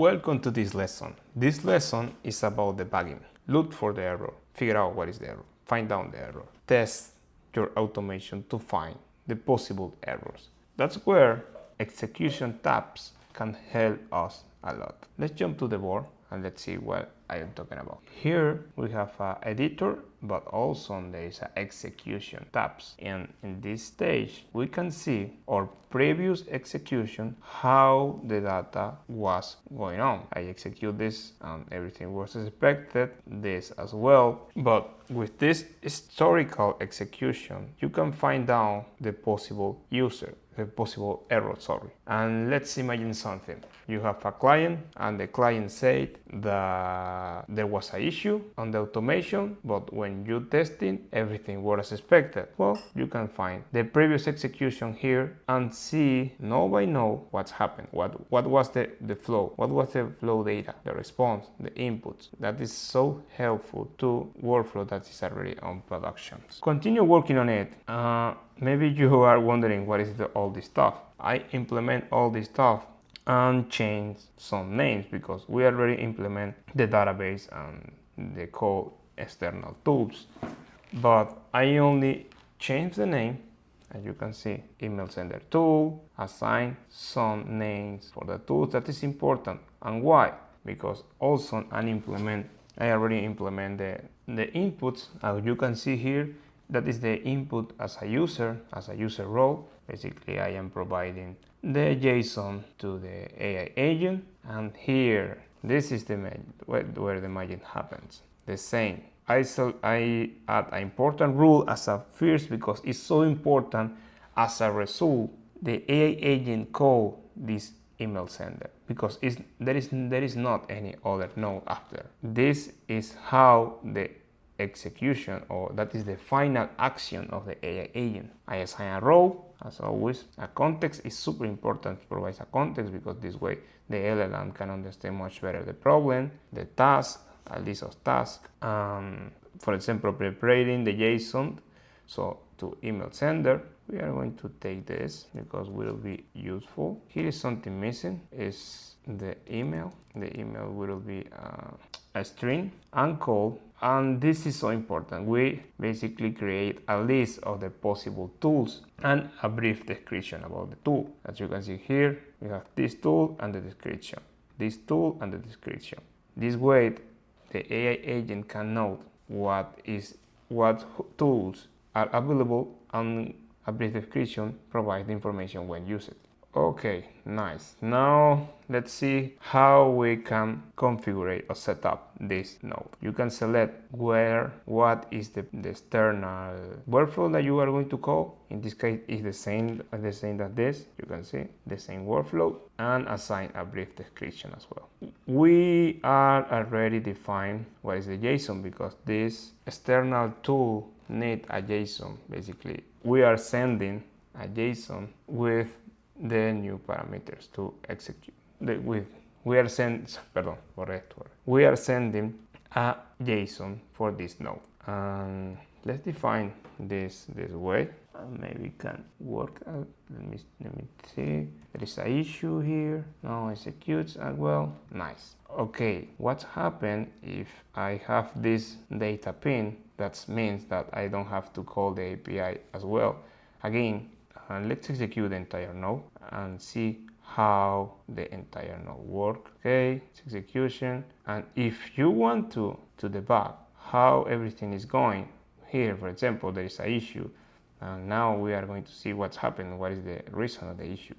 Welcome to this lesson. This lesson is about debugging. Look for the error, figure out what is the error, find out the error, test your automation to find the possible errors. That's where execution tabs can help us a lot. Let's jump to the board and let's see what I am talking about. Here we have an editor, but also there is an execution tabs. And in this stage, we can see our previous execution, how the data was going on. I execute this and everything was expected, this as well. But with this historical execution, you can find out the possible error, And let's imagine something. You have a client and the client said that there was an issue on the automation, but when you testing, everything was as expected. Well, you can find the previous execution here and see node by node what's happened. What was the flow? What was the flow data, the response, the inputs? That is so helpful to workflow that is already on production. Continue working on it. Maybe you are wondering what is all this stuff. I implement all this stuff and change some names because we already implement the database and the code external tools. But I only change the name, as you can see, email sender tool, assign some names for the tools. That is important. And why? Because also I already implement the inputs, as you can see here. That is the input as a user role. Basically, I am providing the JSON to the AI agent. And here, this is the where the magic happens. The same. I add an important rule as a first because it's so important. As a result, the AI agent call this email sender because there is not any other node after. This is how the execution, or that is the final action of the AI agent. I assign a role, as always. A context is super important to provide a context because this way the LLM can understand much better the problem, the task, a list of tasks. For example, preparing the JSON, so to email sender, we are going to take this because it will be useful. Here is something missing, is the email. The email will be a string and call. And this is so important. We basically create a list of the possible tools and a brief description about the tool. As you can see here, we have this tool and the description. This tool and the description. This way, the AI agent can know what tools are available, and a brief description provides the information when used. Okay, nice. Now let's see how we can configure or set up this node. You can select what is the external workflow that you are going to call. In this case, is the same as this. You can see the same workflow and assign a brief description as well. We are already defined what is the JSON because this external tool needs a JSON. Basically, we are sending a JSON with the new parameters to execute. We are sending a JSON for this node. And let's define this way. And maybe it can work out. Let me see. There is an issue here. No executes as well. Nice. Okay, what happens if I have this data pin? That means that I don't have to call the API as well. Again, let's execute the entire node and see how the entire node works. Okay, it's execution. And if you want to debug how everything is going, here, for example, there is an issue. And now we are going to see what's happened, what is the reason of the issue.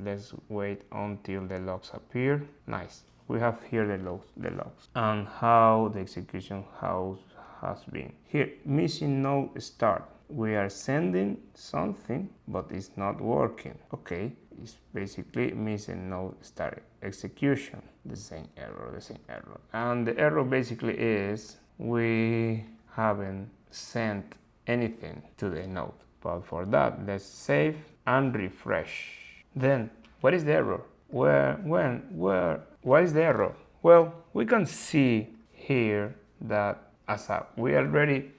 Let's wait until the logs appear. Nice. We have here the logs and how the execution has been. Here, missing node start. We are sending something, but it's not working. Okay, it's basically missing node start execution. The same error. And the error basically is we haven't sent anything to the node. But for that, let's save and refresh. Then, what is the error? What is the error? Well, we can see here that we already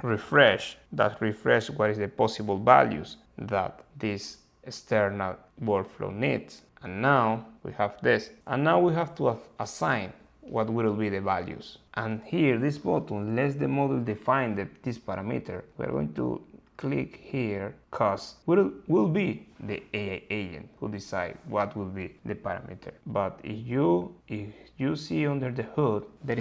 refresh what is the possible values that this external workflow needs. And now we have this. And now we have to assign what will be the values. And here, this button lets the model define this parameter. We're going to click here because will be the AI agent who decide what will be the parameter. But if you see under the hood, there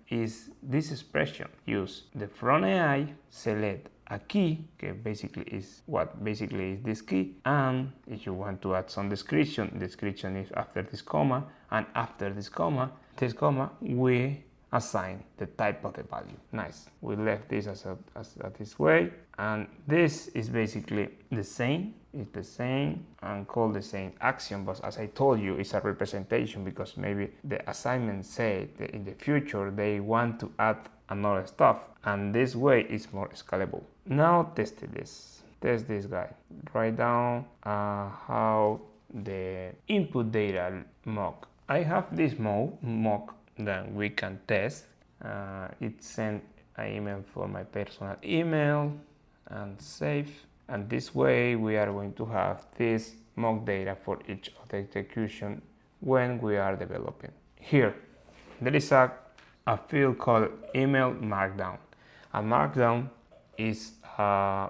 is this expression. Use the front AI, select a key, okay, basically is this key, and if you want to add some description is after this comma, and after this comma, we assign the type of the value. Nice. We left this as this way, and this is basically the same. It's the same and called the same action, but as I told you, it's a representation because maybe the assignment said that in the future they want to add another stuff, and this way is more scalable. Now test this guy. Write down how the input data mock. I have this mock that we can test. It sent an email for my personal email and save. And this way we are going to have this mock data for each of the execution when we are developing. Here, there is a field called email markdown. A markdown is a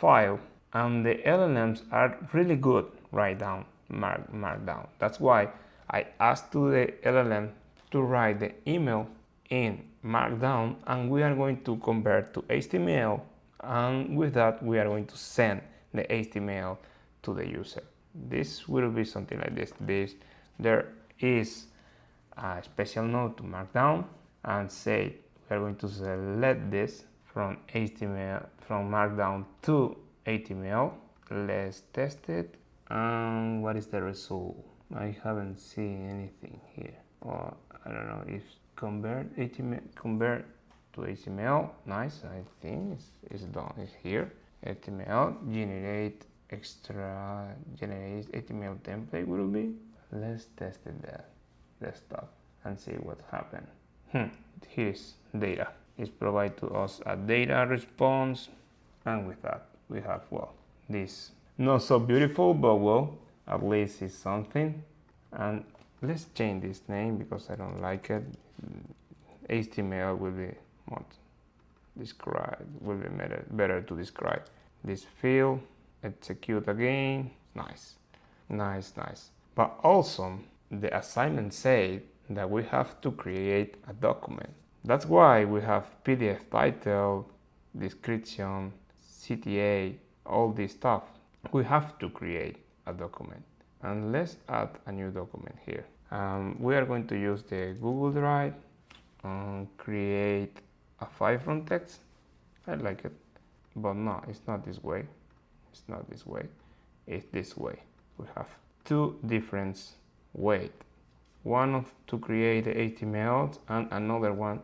file, and the LLMs are really good write down markdown. That's why I asked to the LLM to write the email in markdown, and we are going to convert to HTML, and with that we are going to send the HTML to the user. This will be something like this. There is a special node to markdown, and say we are going to select this from HTML, from markdown to HTML. Let's test it. And what is the result? I haven't seen anything here. Or I don't know if convert to HTML. Nice. I think it's done. It's here. HTML generate HTML template will be. Let's test it there. Desktop and see what happened. Here's data. It's provide to us a data response, and with that we have, well, this not so beautiful, but well, at least it's something. And let's change this name because I don't like it. HTML will be more describe, will be better to describe this field. Execute again. Nice. But also the assignment said that we have to create a document. That's why we have PDF title, description, CTA, all this stuff. We have to create a document. And let's add a new document here. We are going to use the Google Drive and create a file from text. I like it, but no, it's not this way. It's not this way. It's this way. We have two different ways. One to create the HTML and another one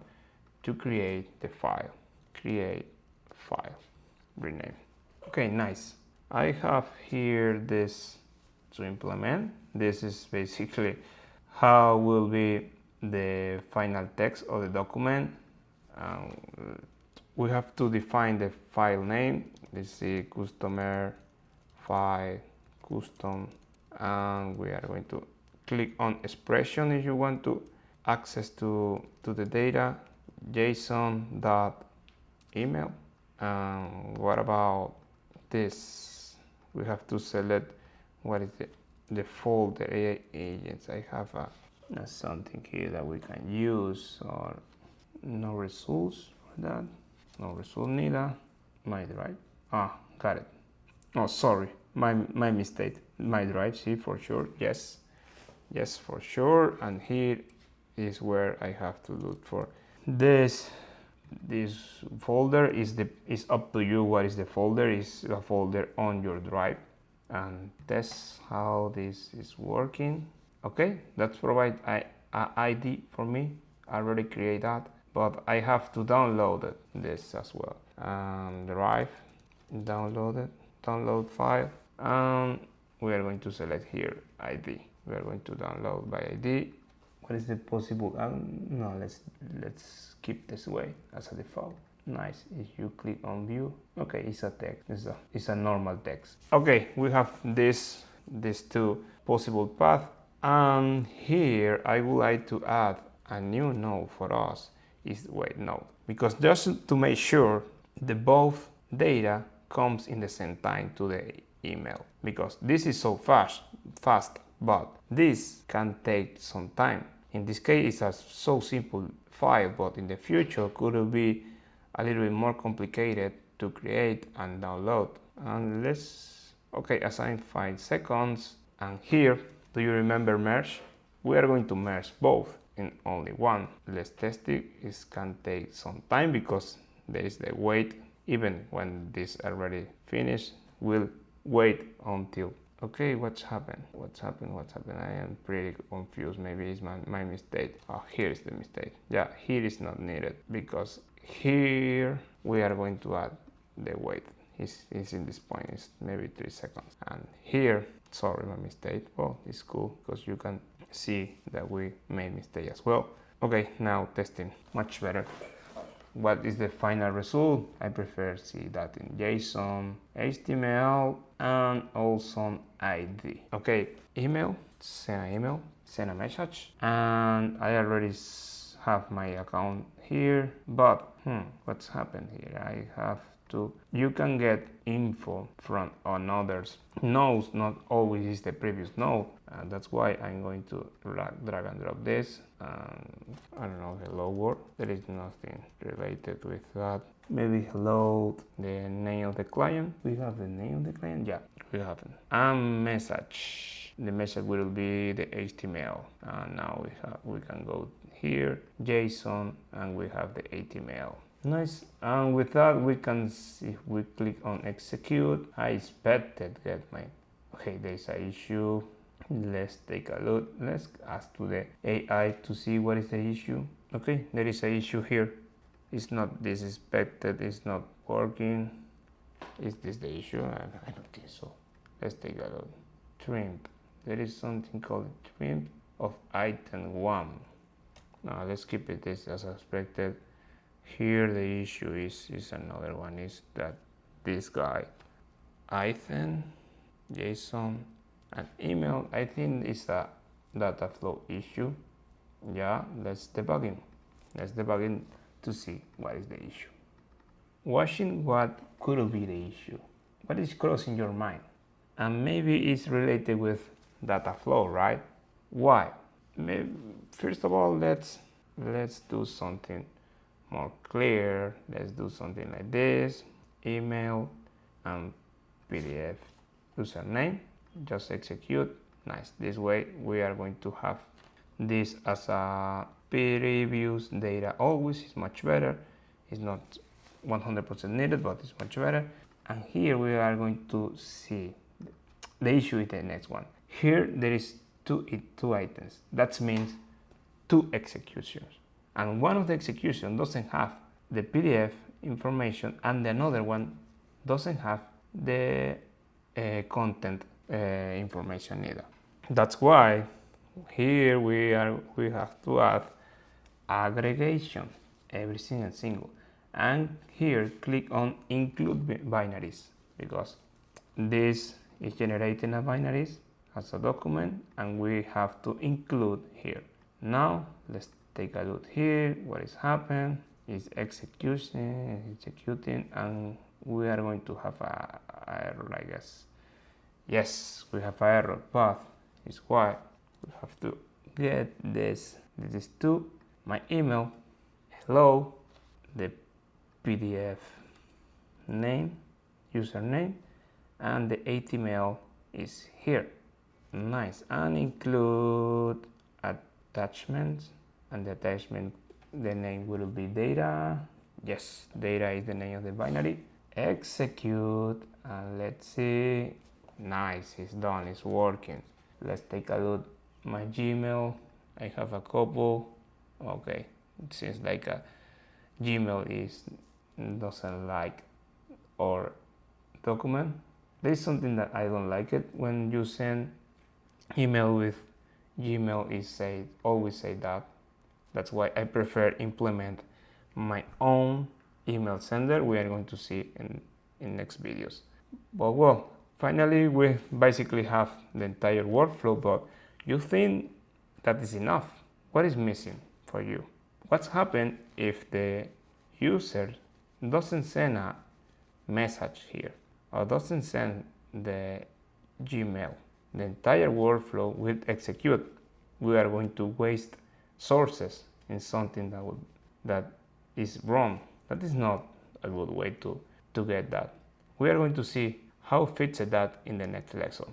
to create the file. Create file. Rename. Okay, nice. I have here this to implement. This is basically how will be the final text of the document. We have to define the file name. This is customer file custom, and we are going to click on expression if you want to access to the data, json.email. What about this? We have to select what is the folder AI agents. I have something here that we can use, or no results for that. No result neither. My drive. Got it. Oh, sorry, my mistake. My drive, see, for sure. Yes, for sure. And here is where I have to look for this folder. Is up to you what is the folder. Is a folder on your drive, and test how this is working. Okay, that's provide a ID for me. I already create that, but I have to download this as well. Drive, download file, and we are going to select here ID. We are going to download by ID. What is the possible? No, let's keep this way as a default. Nice. If you click on view, okay, it's a text. It's a normal text. Okay, we have this these two possible paths. And here I would like to add a new node for us, is wait node, because just to make sure the both data comes in the same time to the email, because this is so fast, but this can take some time. In this case, it's a so simple file, but in the future could be a little bit more complicated to create and download. And let's, okay, assign 5 seconds. And here, do you remember merge? We are going to merge both in only one. Let's test it. It can take some time because there is the wait. Even when this already finished, we'll wait until. Okay, what's happened? What's happened? I am pretty confused. Maybe it's my mistake. Oh, here is the mistake. Yeah, here is not needed because here we are going to add the wait. It's in this point. It's maybe 3 seconds. And here, sorry, my mistake. Well, it's cool because you can see that we made mistake as well. Okay, now testing. Much better. What is the final result? I prefer see that in JSON, HTML, and also ID. Okay, email, send a message, and I already have my account here, but what's happened here? I have to, you can get info from others nodes, not always is the previous node. That's why I'm going to drag and drop this. I don't know, hello world. There is nothing related with that. Maybe hello, the name of the client. We have the name of the client. Yeah, we have it. And message. The message will be the HTML. And now we can go here, JSON, and we have the HTML. Nice. And with that, we can see, if we click on execute, I expected get my, okay, there's an issue. Let's take a look. Let's ask to the AI to see what is the issue. Okay, there is an issue here. It's not this expected, it's not working. Is this the issue? I don't think so. Let's take a look. Trim. There is something called trim of item 1. Now let's keep it this as expected. Here the issue is another one, is that this guy, item, JSON, and email, I think is a data flow issue. Yeah, let's debugging. Let's debugging to see what is the issue. Watching what could be the issue. What is crossing your mind? And maybe it's related with data flow, right? Why? Maybe, first of all, let's do something more clear. Let's do something like this. Email and PDF username. Just execute. Nice. This way we are going to have this as a previous data. Always is much better. It's not 100% needed, but it's much better. And here we are going to see the issue is the next one. Here there is two items. That means 2 executions. And one of the executions doesn't have the PDF information, and the another one doesn't have the content information either. That's why here we have to add aggregation, everything and single. And here click on include binaries, because this is generating a binaries as a document, and we have to include here. Now let's take a look here. What is happening is executing, and we are going to have a error, I guess. Yes, we have an error, but it's why we have to get this. This is to my email, hello, the PDF name, username, and the HTML is here. Nice. And include attachments, and the attachment, the name will be data. Yes, data is the name of the binary. Execute, and let's see. Nice, it's done, it's working. Let's take a look. My Gmail, I have a couple. Okay, it seems like a Gmail doesn't like our document. There is something that I don't like it when you send email with Gmail. Is always say that. That's why I prefer implement my own email sender. We are going to see in next videos. But well, Finally, we basically have the entire workflow, but you think that is enough. What is missing for you? What's happened if the user doesn't send a message here or doesn't send the Gmail? The entire workflow will execute. We are going to waste sources in something that is wrong. That is not a good way to get that. We are going to see how fix that in the next lesson.